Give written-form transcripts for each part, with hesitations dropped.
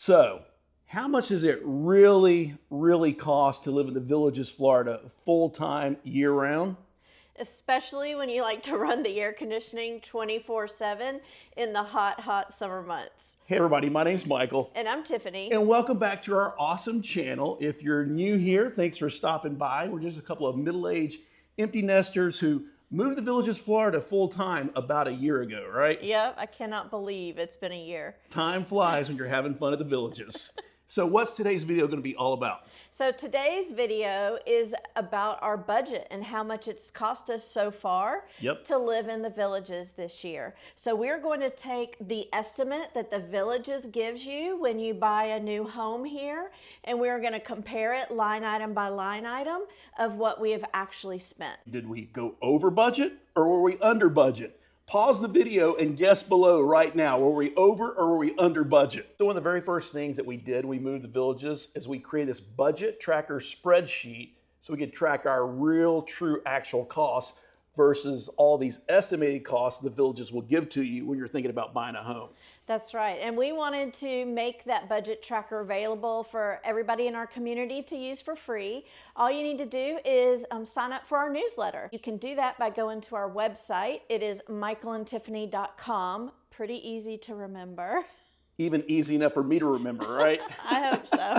So, how much does it really cost to live in the Villages, Florida, full-time, year-round? Especially when you like to run the air conditioning 24/7 in the hot summer months. Hey everybody, my name's Michael. And I'm Tiffany. And welcome back to our awesome channel. If you're new here, thanks for stopping by. We're just a couple of middle-aged empty nesters who moved to Villages, Florida full-time about a year ago, right? Yep, I cannot believe it's been a year. Time flies when you're having fun at the Villages. So what's today's video going to be all about? So today's video is about our budget and how much it's cost us so far to live in the Villages this year. So we're going to take the estimate that the Villages gives you when you buy a new home here, and we're going to compare it line item by line item of what we have actually spent. Did we go over budget or were we under budget? Pause the video and guess below right now. Were we over or were we under budget? So one of the very first things that we did when we moved to Villages is we created this budget tracker spreadsheet so we could track our real, true, actual costs versus all these estimated costs the Villages will give to you when you're thinking about buying a home. That's right. And we wanted to make that budget tracker available for everybody in our community to use for free. All you need to do is sign up for our newsletter. You can do that by going to our website. It is michaelandtiffany.com. Pretty easy to remember. Even easy enough for me to remember, right? I hope so.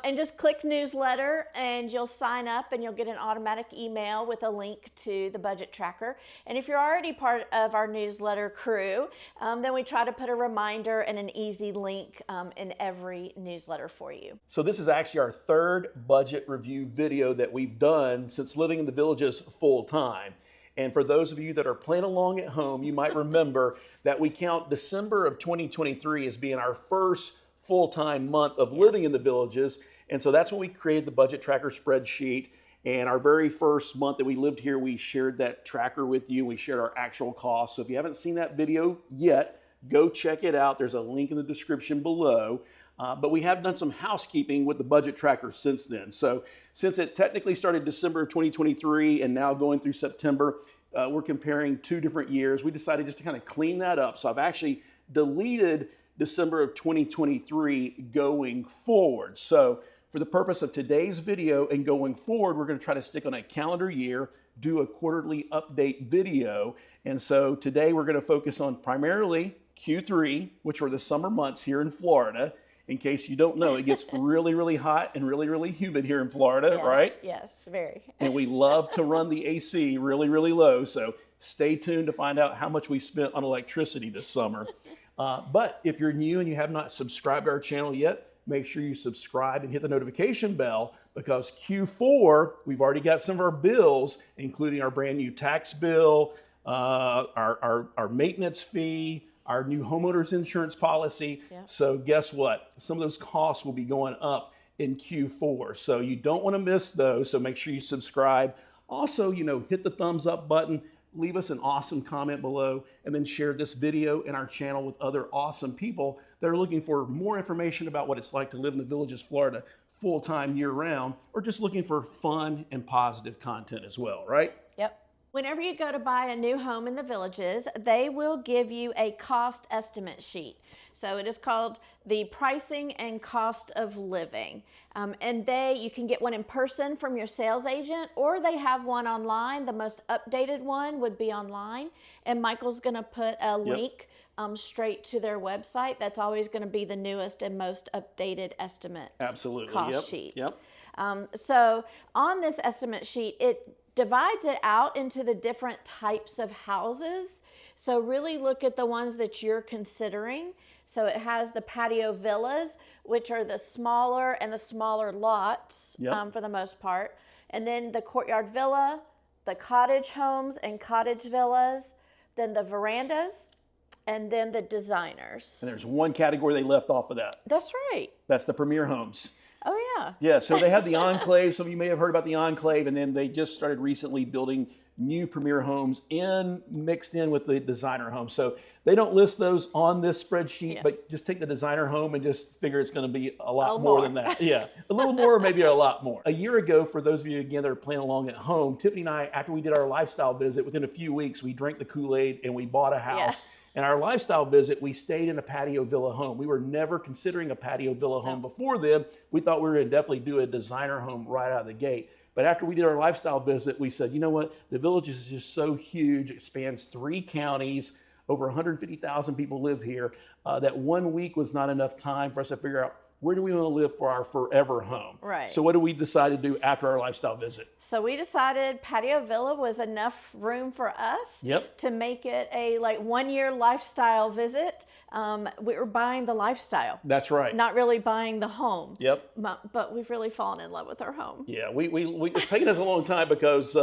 And just click newsletter and you'll sign up and you'll get an automatic email with a link to the budget tracker. And if you're already part of our newsletter crew, then we try to put a reminder and an easy link in every newsletter for you. So this is actually our third budget review video that we've done since living in the Villages full time. And for those of you that are playing along at home, you might remember that we count December of 2023 as being our first full-time month of living in the Villages. And so that's when we created the budget tracker spreadsheet. And our very first month that we lived here, we shared that tracker with you. We shared our actual costs. So if you haven't seen that video yet, go check it out. There's a link in the description below. But we have done some housekeeping with the budget tracker since then. So since it technically started December of 2023 and now going through September, we're comparing two different years. We decided just to kind of clean that up. So I've actually deleted December of 2023 going forward. So for the purpose of today's video and going forward, we're going to try to stick on a calendar year, do a quarterly update video. And so today we're going to focus on primarily Q3, which are the summer months here in Florida. In case you don't know, it gets really hot and really humid here in Florida, right? Yes, very. And we love to run the AC really low. So stay tuned to find out how much we spent on electricity this summer. But if you're new and you have not subscribed to our channel yet, make sure you subscribe and hit the notification bell, because Q4, we've already got some of our bills, including our brand new tax bill, our maintenance fee, our new homeowners insurance policy. Yep. So guess what? Some of those costs will be going up in Q4. So you don't want to miss those. So make sure you subscribe. Also, hit the thumbs up button. Leave us an awesome comment below, and then share this video and our channel with other awesome people that are looking for more information about what it's like to live in the Villages, Florida, full-time, year-round, or just looking for fun and positive content as well, right? Yep. Whenever you go to buy a new home in the Villages, they will give you a cost estimate sheet. So it is called the Pricing and Cost of Living. And you can get one in person from your sales agent, or they have one online. The most updated one would be online. And Michael's going to put a link straight to their website. That's always going to be the newest and most updated estimate cost sheets. So on this estimate sheet, it divides it out into the different types of houses. So really look at the ones that you're considering. So it has the patio villas, which are the smaller lots for the most part. And then the courtyard villa, the cottage homes and cottage villas, then the verandas, and then the designers. And there's one category they left off of that. That's right. That's the premier homes. Oh, yeah. Yeah, so they have the Enclave. Some of you may have heard about the Enclave, and then they just started recently building new premier homes mixed in with the designer homes. So they don't list those on this spreadsheet, but just take the designer home and just figure it's going to be a lot more than that. Yeah, a little more, maybe a lot more. A year ago, for those of you, again, that are playing along at home, Tiffany and I, after we did our lifestyle visit, within a few weeks, we drank the Kool-Aid and we bought a house. And our lifestyle visit, we stayed in a Patio Villa home. We were never considering a Patio Villa home before then. We thought we were going to definitely do a designer home right out of the gate. But after we did our lifestyle visit, we said, you know what? The Villages is just so huge. It spans 3 counties. Over 150,000 people live here. That 1 week was not enough time for us to figure out, where do we want to live for our forever home? Right. So what did we decide to do after our lifestyle visit? So we decided Patio Villa was enough room for us to make it a 1 year lifestyle visit. We were buying the lifestyle. That's right. Not really buying the home. Yep. But we've really fallen in love with our home. Yeah, it's taken us a long time because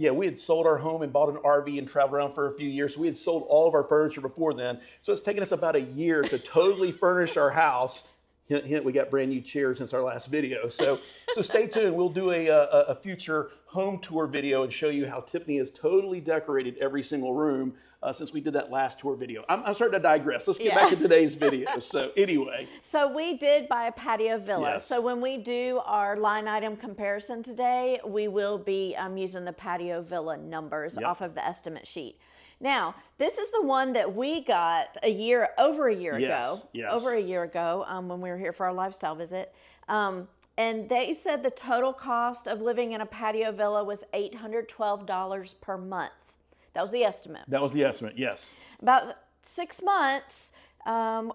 we had sold our home and bought an RV and traveled around for a few years. So we had sold all of our furniture before then. So it's taken us about a year to totally furnish our house. Hint, hint, we got brand new chairs since our last video. So stay tuned. We'll do a future home tour video and show you how Tiffany has totally decorated every single room since we did that last tour video. I'm starting to digress. Let's get back to today's video. So anyway. So we did buy a Patio Villa. Yes. So when we do our line item comparison today, we will be using the Patio Villa numbers off of the estimate sheet. Now, this is the one that we got over a year ago, when we were here for our lifestyle visit. And they said the total cost of living in a Patio Villa was $812 per month. That was the estimate. That was the estimate, yes. About 6 months,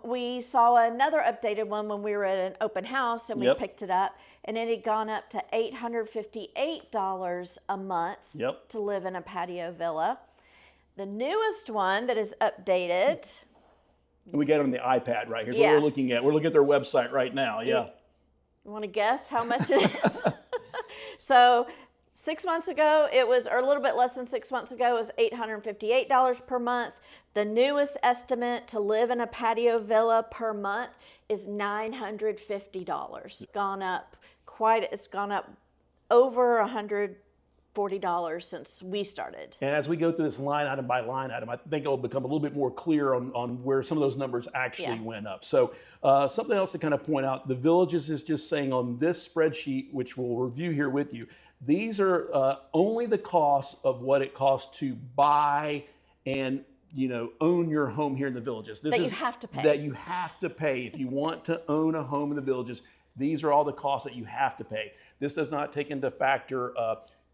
we saw another updated one when we were at an open house, and we picked it up, and it had gone up to $858 a month to live in a Patio Villa. The newest one that is updated. And we got it on the iPad right here. Here's what we're looking at. We're looking at their website right now. Yeah. You want to guess how much it is? So 6 months ago, or a little bit less than 6 months ago, it was $858 per month. The newest estimate to live in a Patio Villa per month is $950. It's gone up over $140 since we started. And as we go through this line item by line item, I think it'll become a little bit more clear on where some of those numbers actually went up. So something else to kind of point out, the Villages is just saying on this spreadsheet, which we'll review here with you, these are only the cost of what it costs to buy and own your home here in the Villages. That you have to pay. That you have to pay. If you want to own a home in the Villages, these are all the costs that you have to pay. This does not take into factor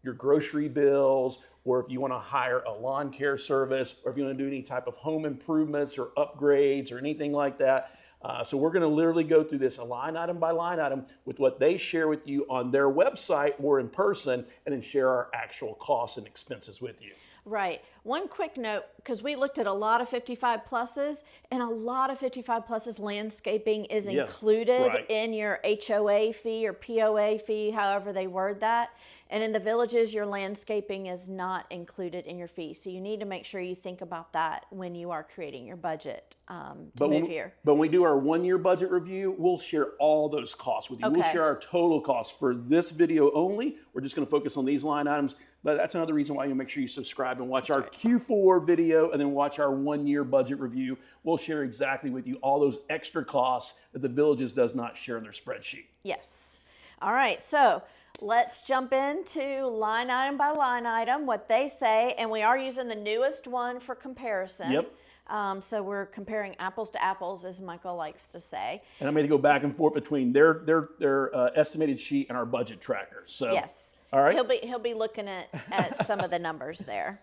your grocery bills, or if you want to hire a lawn care service, or if you want to do any type of home improvements or upgrades or anything like that. So we're going to literally go through this line item by line item with what they share with you on their website or in person, and then share our actual costs and expenses with you. Right. One quick note, because we looked at a lot of 55 pluses, and a lot of 55 pluses landscaping is included in your HOA fee or POA fee, however they word that. And in the Villages, your landscaping is not included in your fee. So you need to make sure you think about that when you are creating your budget to move here. But when we do our 1 year budget review, we'll share all those costs with you. We'll share our total costs for this video only. We're just going to focus on these line items. But that's another reason why you make sure you subscribe and watch our Q4 video and then watch our 1 year budget review. We'll share exactly with you all those extra costs that the Villages does not share in their spreadsheet. Yes. All right. So let's jump into line item by line item, what they say. And we are using the newest one for comparison. Yep. So we're comparing apples to apples, as Michael likes to say. And I'm going to go back and forth between their estimated sheet and our budget tracker. So yes. All right. He'll be looking at some of the numbers there.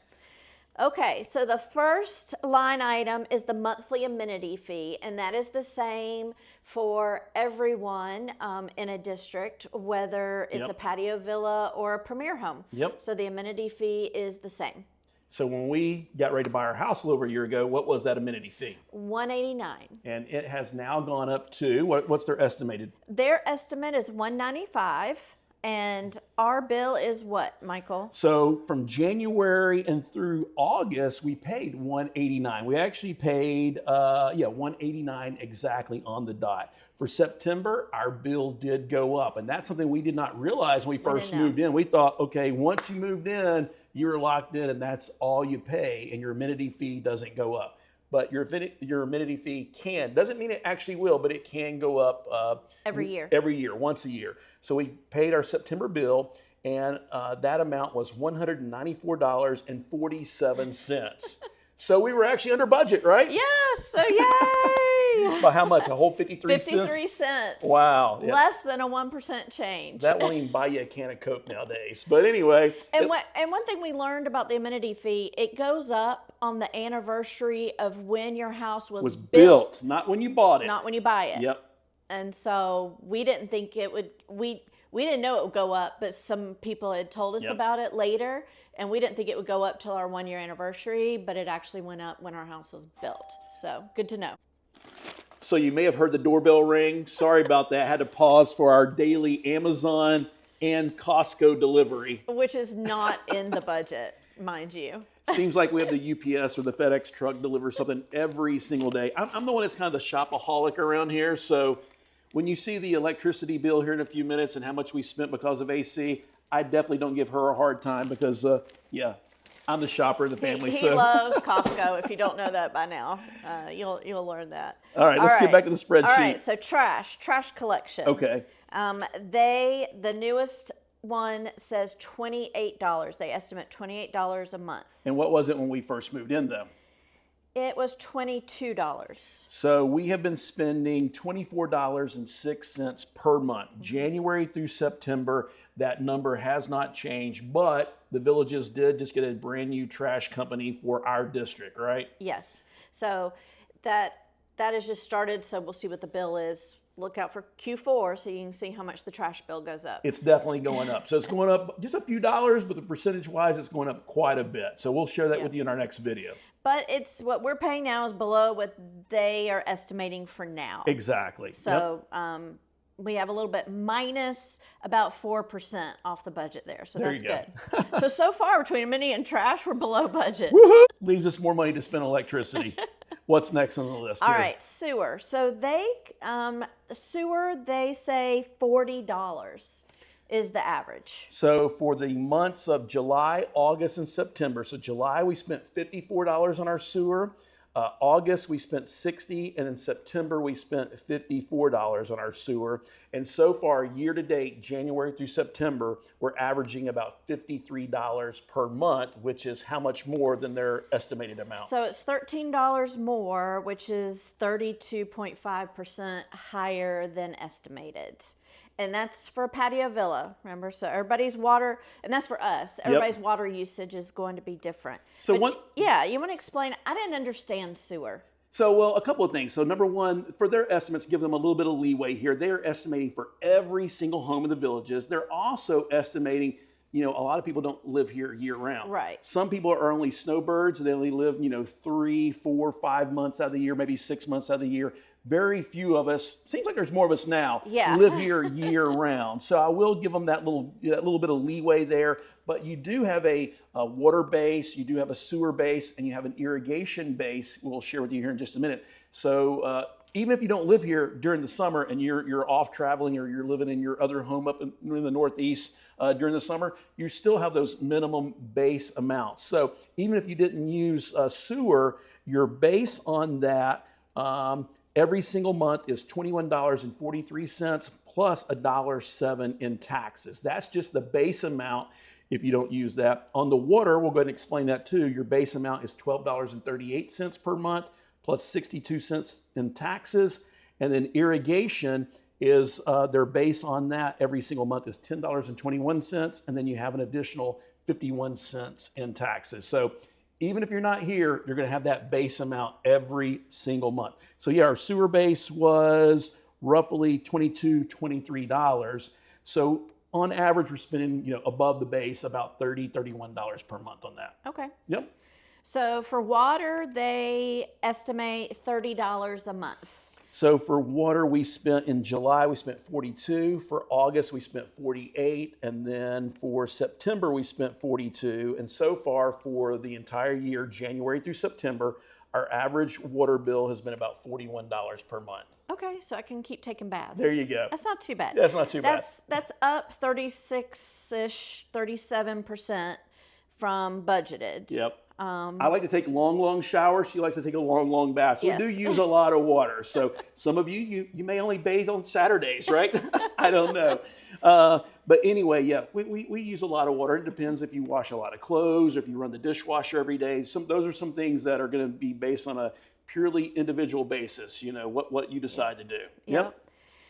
Okay, so the first line item is the monthly amenity fee, and that is the same for everyone in a district, whether it's a Patio Villa or a Premier home. Yep. So the amenity fee is the same. So when we got ready to buy our house a little over a year ago, what was that amenity fee? $189. And it has now gone up to, what's their estimated? Their estimate is $195. And our bill is what, Michael? So from January and through August, we paid $189. We actually paid, $189 exactly on the dot. For September, our bill did go up, and that's something we did not realize when we first moved in. We thought, okay, once you moved in, you were locked in, and that's all you pay, and your amenity fee doesn't go up. But your amenity fee doesn't mean it actually will, but it can go up every year. Every year, once a year. So we paid our September bill, and that amount was $194.47. So we were actually under budget, right? Yes, so yay! By how much? A whole 53 cents? 53 cents. Wow. Yeah. Less than a 1% change. That won't even buy you a can of Coke nowadays. But anyway. And one thing we learned about the amenity fee, it goes up on the anniversary of when your house was built, not when you bought it. Not when you buy it. Yep. And so we didn't think it would, we didn't know it would go up, but some people had told us about it later, and we didn't think it would go up till our 1-year anniversary, but it actually went up when our house was built. So good to know. So you may have heard the doorbell ring. Sorry about that. I had to pause for our daily Amazon and Costco delivery. Which is not in the budget, mind you. Seems like we have the UPS or the FedEx truck deliver something every single day. I'm the one that's kind of the shopaholic around here. So when you see the electricity bill here in a few minutes and how much we spent because of AC, I definitely don't give her a hard time because, I'm the shopper in the family. He loves Costco. If you don't know that by now, you'll learn that. All right, let's get back to the spreadsheet. All right, so trash collection. Okay. The newest one says $28. They estimate $28 a month. And what was it when we first moved in, though? It was $22. So we have been spending $24.06 per month, January through September. That number has not changed, but the Villages did just get a brand new trash company for our district, right? Yes. So that has just started. So we'll see what the bill is. Look out for Q4 so you can see how much the trash bill goes up. It's definitely going up. So it's going up just a few dollars, but the percentage-wise, it's going up quite a bit. So we'll share that with you in our next video. But it's what we're paying now is below what they are estimating for now. Exactly. So we have a little bit minus about 4% off the budget there. So there that's good. So far between amenity and trash, we're below budget. Woohoo! Leaves us more money to spend on electricity. What's next on the list All here? right, sewer. So they say $40 is the average. So for the months of July, August, and September, so July we spent $54 on our sewer. August we spent $60, and in September we spent $54 on our sewer. And so far, year to date, January through September, we're averaging about $53 per month, which is how much more than their estimated amount? So it's $13 more, which is 32.5% higher than estimated. And that's for Patio Villa, remember? So everybody's water, and that's for us. Everybody's water usage is going to be different. So you want to explain? I didn't understand sewer. So, well, a couple of things. So number one, for their estimates, give them a little bit of leeway here. They're estimating for every single home in the Villages. They're also estimating, a lot of people don't live here year round. Right. Some people are only snowbirds. They only live, 3, 4, 5 months out of the year, maybe 6 months out of the year. Very few of us, seems like there's more of us now, live here year round. So I will give them that little bit of leeway there. But you do have a water base, you do have a sewer base, and you have an irrigation base we'll share with you here in just a minute. So even if you don't live here during the summer and you're off traveling or you're living in your other home up in the Northeast during the summer, you still have those minimum base amounts. So even if you didn't use sewer, your base on that every single month is $21.43 plus $1.07 in taxes. That's just the base amount if you don't use that. On the water, we'll go ahead and explain that too. Your base amount is $12.38 per month plus 62 cents in taxes. And then irrigation is their base on that every single month is $10.21. And then you have an additional 51 cents in taxes. So even if you're not here, you're going to have that base amount every single month. So yeah, our sewer base was roughly $22, $23. So on average, we're spending, above the base about $30, $31 per month on that. Okay. Yep. So for water, they estimate $30 a month. So for water, in July, we spent $42. For August, we spent $48. And then for September, we spent $42. And so far for the entire year, January through September, our average water bill has been about $41 per month. Okay, so I can keep taking baths. There you go. That's not too bad. That's not too bad. That's up 36-ish, 37% from budgeted. Yep. I like to take long showers. She likes to take a long bath. So Yes. we do use a lot of water. So some of you may only bathe on Saturdays, right? I don't know. But anyway, yeah, we use a lot of water. It depends if you wash a lot of clothes or if you run the dishwasher every day. Those are some things that are going to be based on a purely individual basis, what you decide to do. Yep.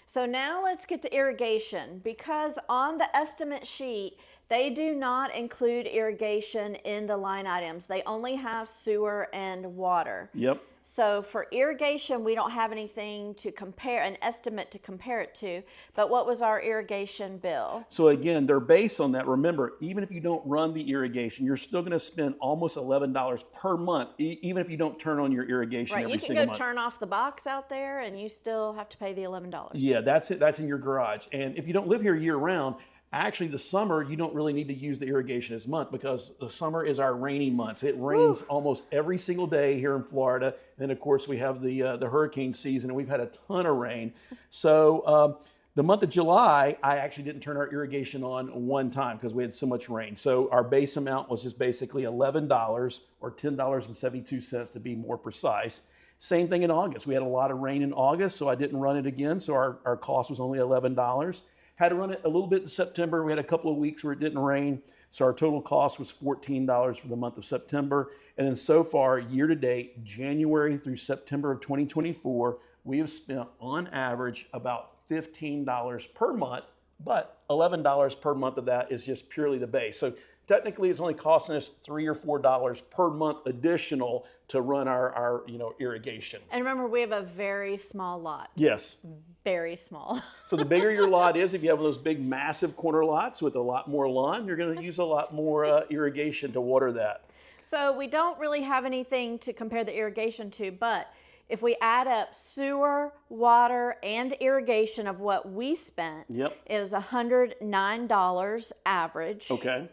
So now let's get to irrigation, because on the estimate sheet, they do not include irrigation in the line items. They only have sewer and water. Yep. So for irrigation, we don't have anything to compare, an estimate to compare it to. But what was our irrigation bill? So again, they're based on that. Remember, even if you don't run the irrigation, you're still going to spend almost $11 per month, even if you don't turn on your irrigation every single month. You can go turn off the box out there and you still have to pay the $11. Yeah, that's it. That's in your garage. And if you don't live here year round, actually the summer, you don't really need to use the irrigation as much, because the summer is our rainy months. It rains almost every single day here in Florida. And then of course we have the hurricane season, and we've had a ton of rain. So the month of July, I actually didn't turn our irrigation on one time because we had so much rain. So our base amount was just basically $11, or $10.72 to be more precise. Same thing in August. We had a lot of rain in August, so I didn't run it again. So our cost was only $11. Had to run it a little bit in September. We had a couple of weeks where it didn't rain. So our total cost was $14 for the month of September. And then so far, year to date, January through September of 2024, we have spent on average about $15 per month, but $11 per month of that is just purely the base. So technically it's only costing us $3 or $4 per month additional to run our irrigation. And remember, we have a very small lot. Yes. Very small. So the bigger your lot is, if you have those big massive corner lots with a lot more lawn, you're going to use a lot more irrigation to water that. So we don't really have anything to compare the irrigation to, but if we add up sewer, water, and irrigation of what we spent, Yep. it was $109 average Okay.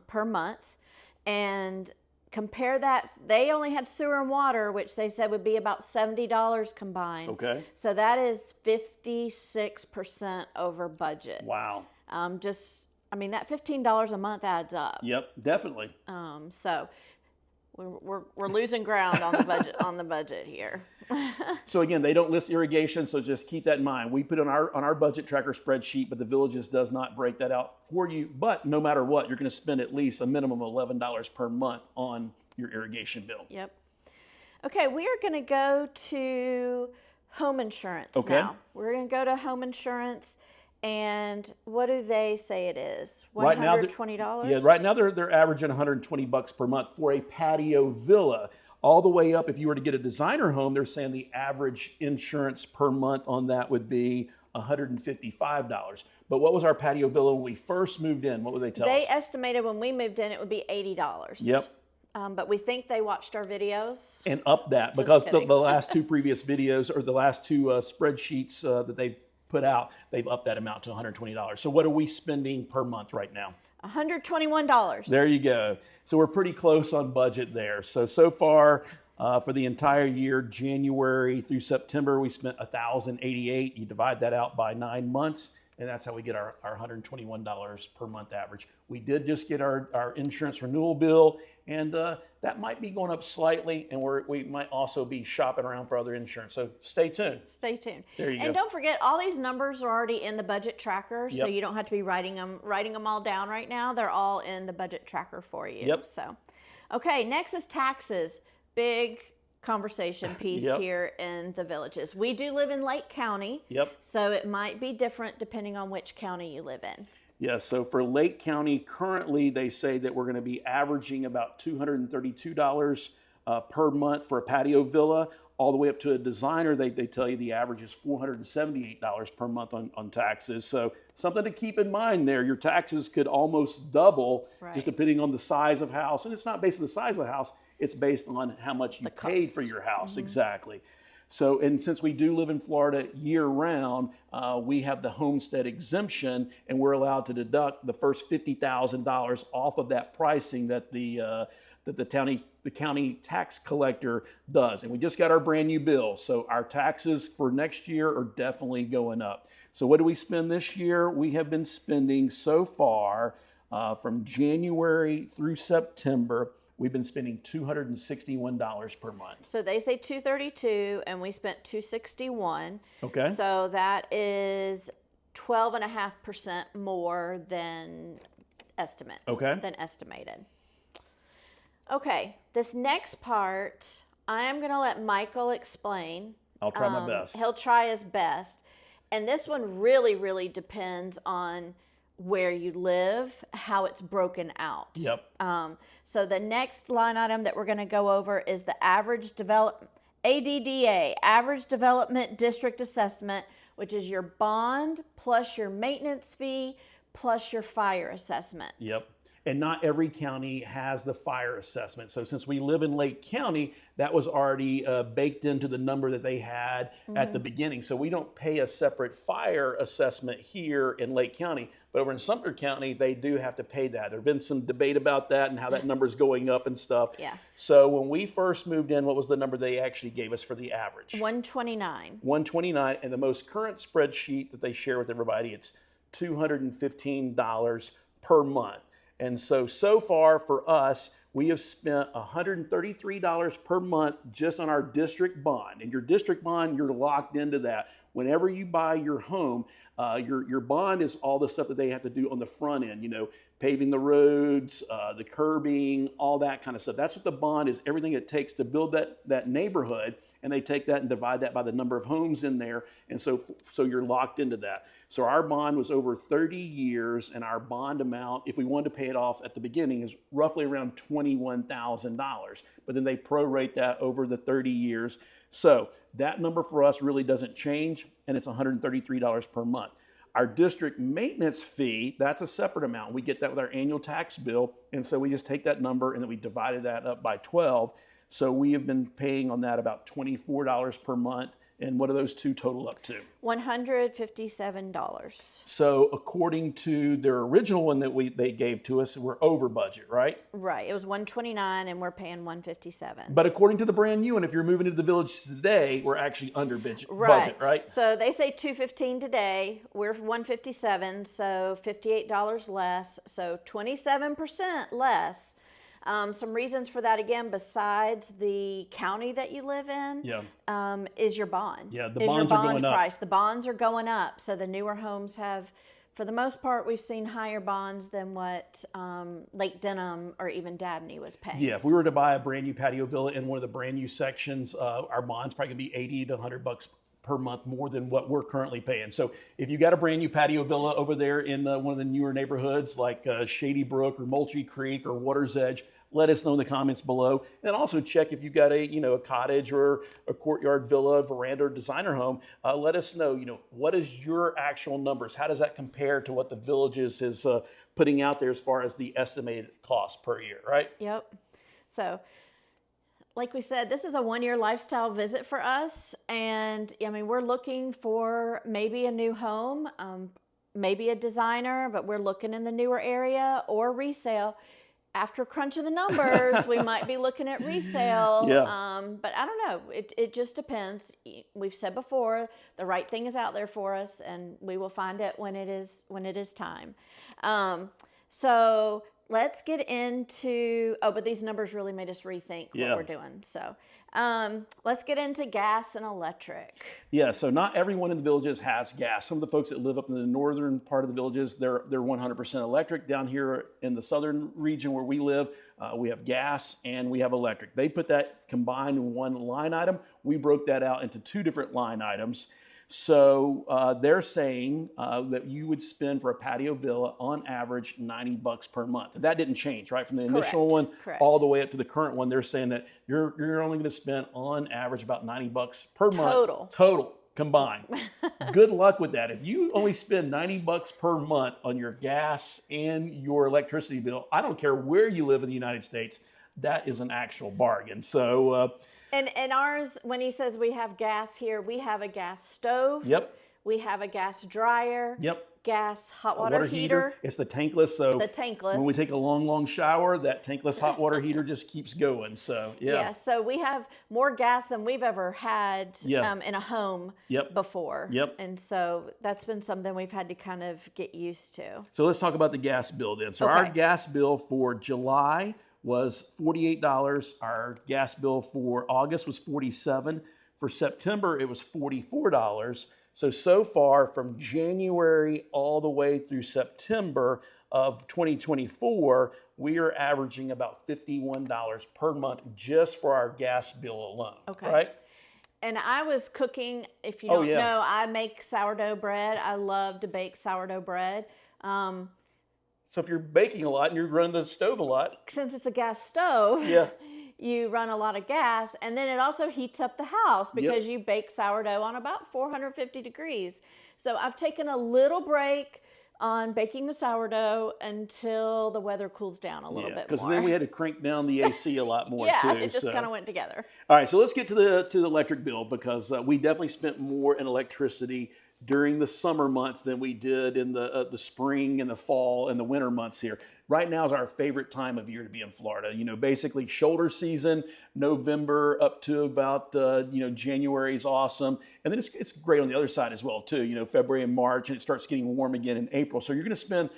per month. And compare that, they only had sewer and water, which they said would be about $70 combined. Okay. So that is 56% over budget. Wow. That $15 a month adds up. Yep, definitely. So we're losing ground on the budget here. So again, they don't list irrigation, so just keep that in mind. We put on our budget tracker spreadsheet, but the Villages does not break that out for you. But no matter what, you're going to spend at least a minimum of $11 per month on your irrigation bill. Yep. Okay, we are going to go to home insurance now. We're going to go to home insurance. And what do they say it is? $120? Yeah, right now they're averaging $120 per month for a patio villa. All the way up, if you were to get a designer home, they're saying the average insurance per month on that would be $155. But what was our patio villa when we first moved in? What would they tell us? They estimated when we moved in it would be $80. Yep. But we think they watched our videos. And up that, because the last two previous videos, or the last two spreadsheets that they've put out, they've upped that amount to $120. So what are we spending per month right now? $121. There you go. So we're pretty close on budget there. So far for the entire year, January through September, we spent $1,088. You divide that out by 9 months, and that's how we get our $121 per month average. We did just get our insurance renewal bill, and that might be going up slightly, and we might also be shopping around for other insurance. So stay tuned. Stay tuned. There you go. And don't forget, all these numbers are already in the budget tracker, so Yep. you don't have to be writing them all down right now. They're all in the budget tracker for you. Yep. So, okay, next is taxes. Big conversation piece Yep. here in the Villages. We do live in Lake County. Yep. So it might be different depending on which county you live in. Yes, so for Lake County, currently they say that we're going to be averaging about $232 per month for a patio villa, all the way up to a designer. They tell you the average is $478 per month on taxes. So something to keep in mind there. Your taxes could almost double, just depending on the size of house. And it's not based on the size of the house, it's based on how much you paid for your house. Mm-hmm. Exactly. So, and since we do live in Florida year round, we have the homestead exemption, and we're allowed to deduct the first $50,000 off of that pricing that the county tax collector does. And we just got our brand new bill, so our taxes for next year are definitely going up. So what do we spend this year? We have been spending so far from January through September we've been spending $261 per month. So they say 232, and we spent 261. Okay. So that is 12.5% more than estimate. Okay. Than estimated. Okay, this next part, I am going to let Michael explain. I'll try my best. He'll try his best. And this one really, really depends on where you live, how it's broken out. Yep. So the next line item that we're going to go over is the ADDA, Average Development District Assessment, which is your bond plus your maintenance fee plus your fire assessment. Yep. And not every county has the fire assessment. So since we live in Lake County, that was already baked into the number that they had at the beginning. So we don't pay a separate fire assessment here in Lake County. But over in Sumter County, they do have to pay that. There's been some debate about that and how that number is going up and stuff. Yeah. So when we first moved in, what was the number they actually gave us for the average? 129. 129. And the most current spreadsheet that they share with everybody, it's $215 per month. And so far for us, we have spent $133 per month just on our district bond. And your district bond, you're locked into that. Whenever you buy your home, your bond is all the stuff that they have to do on the front end, you know, paving the roads, the curbing, all that kind of stuff. That's what the bond is, everything it takes to build that neighborhood. And they take that and divide that by the number of homes in there. And so you're locked into that. So our bond was over 30 years, and our bond amount, if we wanted to pay it off at the beginning, is roughly around $21,000. But then they prorate that over the 30 years. So that number for us really doesn't change, and it's $133 per month. Our district maintenance fee, that's a separate amount. We get that with our annual tax bill, and so we just take that number and then we divided that up by 12. So we have been paying on that about $24 per month. And what do those two total up to? $157. So according to their original one that they gave to us, we're over budget, right? Right. It was 129 and we're paying 157. But according to the brand new one, if you're moving into the village today, we're actually under budget, right? So they say 215 today. We're 157, so $58 less. So 27% less. Some reasons for that, again, besides the county that you live in, is your bond. Yeah, the bonds are going up. Price. The bonds are going up. So the newer homes have, for the most part, we've seen higher bonds than what Lake Denham or even Dabney was paying. Yeah, if we were to buy a brand new Patio Villa in one of the brand new sections, our bond's probably going to be 80 to 100 bucks per month more than what we're currently paying. So if you got a brand new Patio Villa over there in one of the newer neighborhoods like Shady Brook or Moultrie Creek or Water's Edge, let us know in the comments below. And also check if you've got a cottage or a courtyard villa, veranda, or designer home. Let us know, what is your actual numbers? How does that compare to what the Villages is putting out there as far as the estimated cost per year, right? Yep. So like we said, this is a one-year lifestyle visit for us. And we're looking for maybe a new home, maybe a designer, but we're looking in the newer area or resale. After crunching the numbers, we might be looking at resale. Yeah. But I don't know. It just depends. We've said before, the right thing is out there for us, and we will find it when it is time. So let's get into, but these numbers really made us rethink what we're doing. So let's get into gas and electric. Yeah, so not everyone in the Villages has gas. Some of the folks that live up in the northern part of the Villages, they're 100% electric. Down here in the southern region where we live, we have gas and we have electric. They put that combined in one line item. We broke that out into two different line items. So they're saying that you would spend for a Patio Villa on average $90 per month. And that didn't change, right? From the initial one all the way up to the current one, they're saying that you're only going to spend on average about $90 per month. Total combined. Good luck with that. If you only spend $90 per month on your gas and your electricity bill, I don't care where you live in the United States, that is an actual bargain. So And ours, when he says we have gas here, we have a gas stove. Yep. We have a gas dryer. Yep. Gas hot water heater. It's the tankless. So the tankless. When we take a long shower, that tankless hot water heater just keeps going. So yeah. So we have more gas than we've ever had in a home before. Yep. And so that's been something we've had to kind of get used to. So let's talk about the gas bill then. So our gas bill for July was $48. Our gas bill for August was $47. For September, it was $44. So far from January all the way through September of 2024, we are averaging about $51 per month just for our gas bill alone. Okay. Right? And I was cooking, if you Oh, don't yeah. know, I make sourdough bread. I love to bake sourdough bread. So if you're baking a lot and you're running the stove a lot, Since it's a gas stove, yeah, you run a lot of gas, and then it also heats up the house because you bake sourdough on about 450 degrees. So I've taken a little break on baking the sourdough until the weather cools down a little bit more. because then we had to crank down the AC a lot more yeah, too. it just kind of went together. All right, so let's get to the electric bill because we definitely spent more in electricity during the summer months than we did in the spring and the fall and the winter months here. Right now is our favorite time of year to be in Florida. You know, basically shoulder season, November up to about January is awesome, and then it's great on the other side as well too. You know, February and March, and it starts getting warm again in April. So you're going to spend.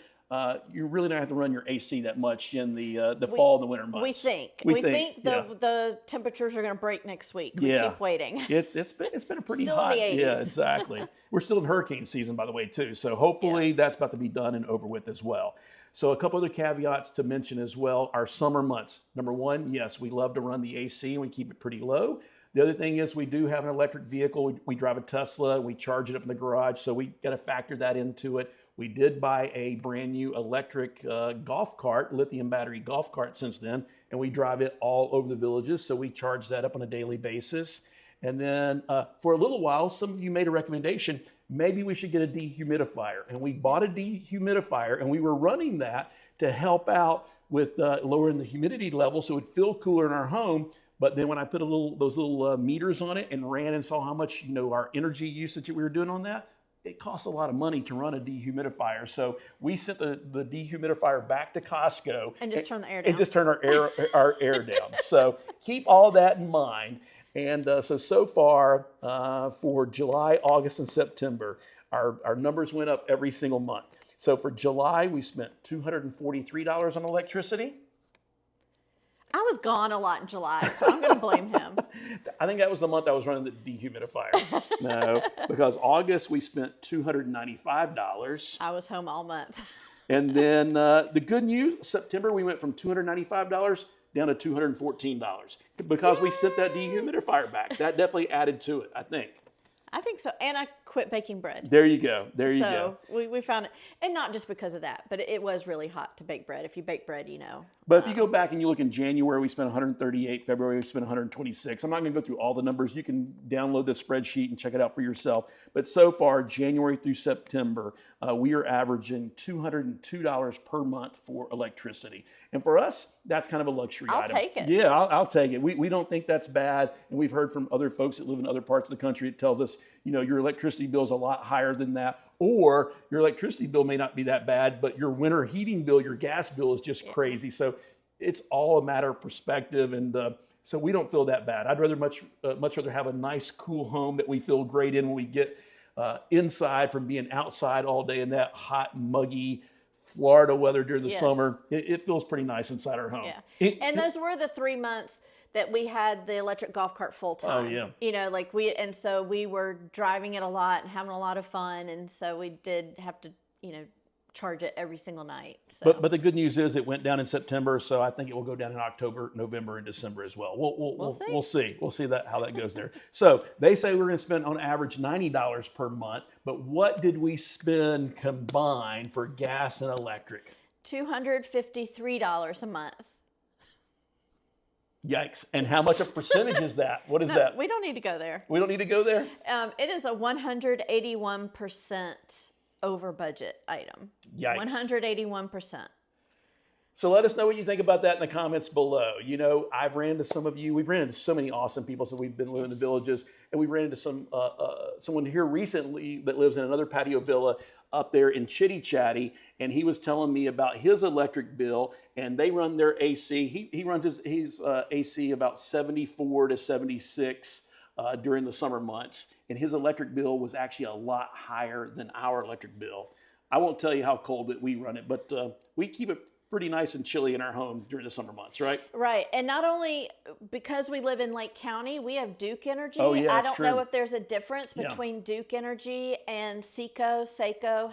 You really don't have to run your AC that much in the fall and the winter months. We think the temperatures are going to break next week. We keep waiting. It's been a pretty Still hot. in the 80s. Yeah, exactly. We're still in hurricane season, by the way, too. So hopefully that's about to be done and over with as well. So a couple other caveats to mention as well. Our summer months. Number one, yes, we love to run the AC and we keep it pretty low. The other thing is we do have an electric vehicle. We drive a Tesla. We charge it up in the garage, so we got to factor that into it. We did buy a brand new electric golf cart, lithium battery golf cart since then, and we drive it all over the villages, so we charge that up on a daily basis. And then for a little while, some of you made a recommendation, maybe we should get a dehumidifier. And we bought a dehumidifier, and we were running that to help out with lowering the humidity level so it would feel cooler in our home. But then when I put those little meters on it and ran and saw how much our energy usage that we were doing on that, it costs a lot of money to run a dehumidifier. So we sent the dehumidifier back to Costco. And just turn the air down. And just turn our air down. So keep all that in mind. And so far for July, August, and September, our numbers went up every single month. So for July, we spent $243 on electricity. I was gone a lot in July, so I'm going to blame him. I think that was the month I was running the dehumidifier. No, because August we spent $295. I was home all month. And then the good news, September we went from $295 down to $214 because we sent that dehumidifier back. That definitely added to it, I think. I think so. And I quit baking bread. There you go. There you go. So we found it. And not just because of that, but it was really hot to bake bread. If you bake bread, you know. But if you go back and you look in January, we spent 138. February, we spent 126. I'm not going to go through all the numbers. You can download the spreadsheet and check it out for yourself. But so far, January through September, we are averaging $202 per month for electricity. And for us, that's kind of a luxury item. I'll take it. Yeah, I'll take it. We don't think that's bad. And we've heard from other folks that live in other parts of the country. It tells us, your electricity bill is a lot higher than that. Or your electricity bill may not be that bad, but your winter heating bill, your gas bill is just crazy. So it's all a matter of perspective. And so we don't feel that bad. I'd rather much rather have a nice, cool home that we feel great in when we get inside from being outside all day in that hot, muggy Florida weather during the summer. It feels pretty nice inside our home. Yeah. And those were the 3 months that we had the electric golf cart full time. Oh, yeah. And so we were driving it a lot and having a lot of fun. And so we did have to, charge it every single night. So. But the good news is it went down in September, so I think it will go down in October, November, and December as well. We'll see. We'll see how that goes there. So they say we're going to spend on average $90 per month, but what did we spend combined for gas and electric? $253 a month. Yikes. And how much a percentage is that? What is that? We don't need to go there. We don't need to go there? It is a 181% over budget item. Yikes. 181%. So let us know what you think about that in the comments below. I've ran into some of you. We've ran into so many awesome people since we've been living in the villages. And we ran into someone here recently that lives in another Patio Villa up there in Chitty Chatty. And he was telling me about his electric bill. And they run their AC. He runs his AC about 74 to 76 during the summer months. And his electric bill was actually a lot higher than our electric bill. I won't tell you how cold that we run it, but we keep it pretty nice and chilly in our home during the summer months, right? Right. And not only because we live in Lake County, we have Duke Energy. Oh, yeah, I that's don't know true. if there's a difference Yeah. between Duke Energy and Seco,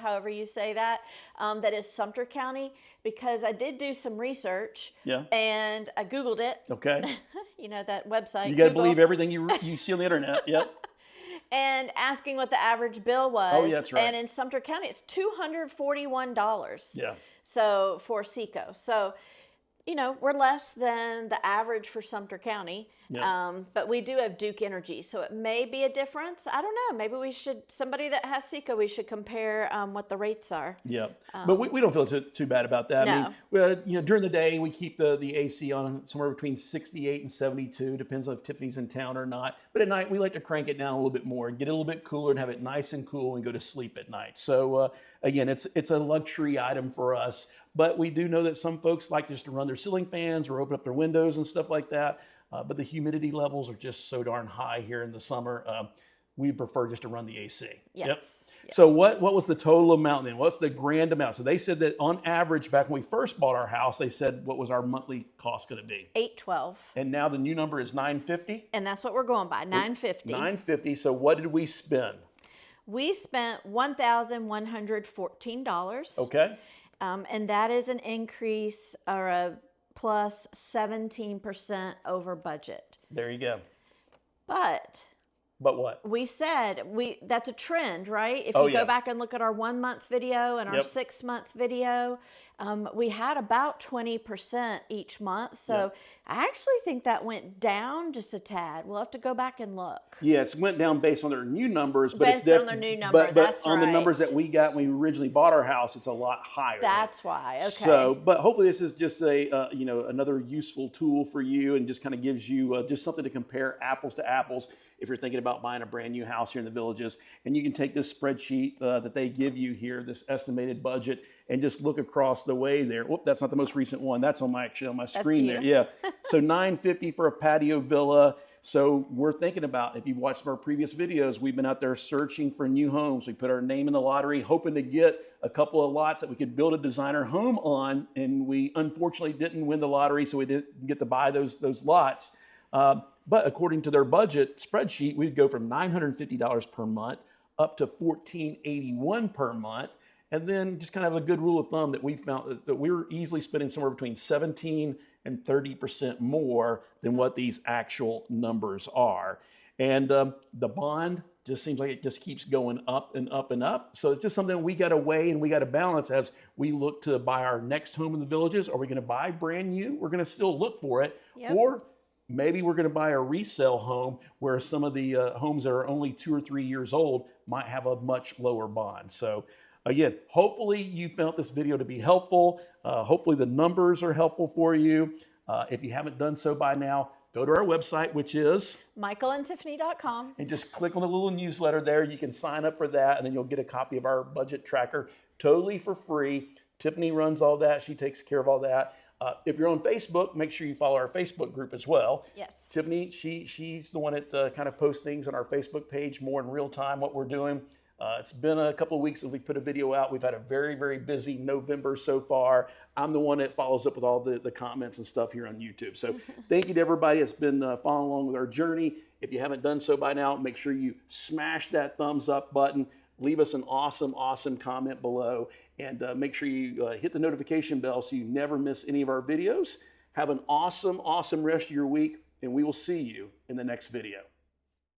however you say that, that is Sumter County, because I did do some research. Yeah. And I Googled it. Okay. You know, that website. You got to Google. believe everything you see on the internet. Yep. And asking what the average bill was. Oh, yeah, that's right. And in Sumter County, it's $241. Yeah. So for Seco. So, you know, we're less than the average for Sumter County. Yeah. But we do have Duke Energy. So it may be a difference. I don't know. Maybe we should, somebody that has Seco, we should compare what the rates are. Yeah. But we don't feel too bad about that. No. I mean, you know, during the day, we keep the AC on somewhere between 68 and 72. Depends on if Tiffany's in town or not. But at night, we like to crank it down a little bit more and get it a little bit cooler and have it nice and cool and go to sleep at night. So, again, it's a luxury item for us. But we do know that some folks like just to run their ceiling fans or open up their windows and stuff like that. But the humidity levels are just so darn high here in the summer. We prefer just to run the AC. Yes. Yep. Yes. So what was the total amount then? What's the grand amount? So they said that on average, back when we first bought our house, they said what was our monthly cost going to be? $812. And now the new number is $950. And that's what we're going by, $950. $950. So what did we spend? We spent $1,114. Okay. And that is an increase or a plus 17% over budget. There you go. But what? we said that's a trend, right? If Oh, you yeah. go back and look at our 1 month video and our Yep. 6 month video, we had about 20% each month. So Yep. I actually think that went down just a tad. We'll have to go back and look. Yeah, it went down based on their new numbers, but Based on their new number, But that's on the right. numbers that we got when we originally bought our house, it's a lot higher. That's why. Okay. So, but hopefully this is just a you know, another useful tool for you, and just kind of gives you just something to compare apples to apples if you're thinking about buying a brand new house here in the Villages. And you can take this spreadsheet that they give you here, this estimated budget, and just look across the way there. Whoop, that's not the most recent one. That's on my screen there. you. Yeah. So $950 for a patio villa. So we're thinking about, if you've watched some of our previous videos, we've been out there searching for new homes. We put our name in the lottery, hoping to get a couple of lots that we could build a designer home on. And we unfortunately didn't win the lottery, so we didn't get to buy those lots. But according to their budget spreadsheet, we'd go from $950 per month up to $1,481 per month. And then just kind of a good rule of thumb that we found that we were easily spending somewhere between 17 and 30% more than what these actual numbers are. And the bond just seems like it just keeps going up and up and up. So it's just something we got to weigh and we got to balance as we look to buy our next home in the Villages. Are we going to buy brand new? We're going to still look for it. Yep. Or maybe we're going to buy a resale home where some of the homes that are only 2 or 3 years old might have a much lower bond. So again, hopefully you found this video to be helpful. Hopefully the numbers are helpful for you. If you haven't done so by now, go to our website, which is michaelandtiffany.com. and just click on the little newsletter there. You can sign up for that, and then you'll get a copy of our budget tracker totally for free. Tiffany runs all that. She takes care of all that. If you're on Facebook, make sure you follow our Facebook group as well. Yes. Tiffany, she's the one that kind of posts things on our Facebook page more in real time, what we're doing. It's been a couple of weeks since we put a video out. We've had a very, very busy November so far. I'm the one that follows up with all the comments and stuff here on YouTube. So thank you to everybody that's been following along with our journey. If you haven't done so by now, make sure you smash that thumbs up button. Leave us an awesome comment below. And make sure you hit the notification bell so you never miss any of our videos. Have an awesome rest of your week, and we will see you in the next video.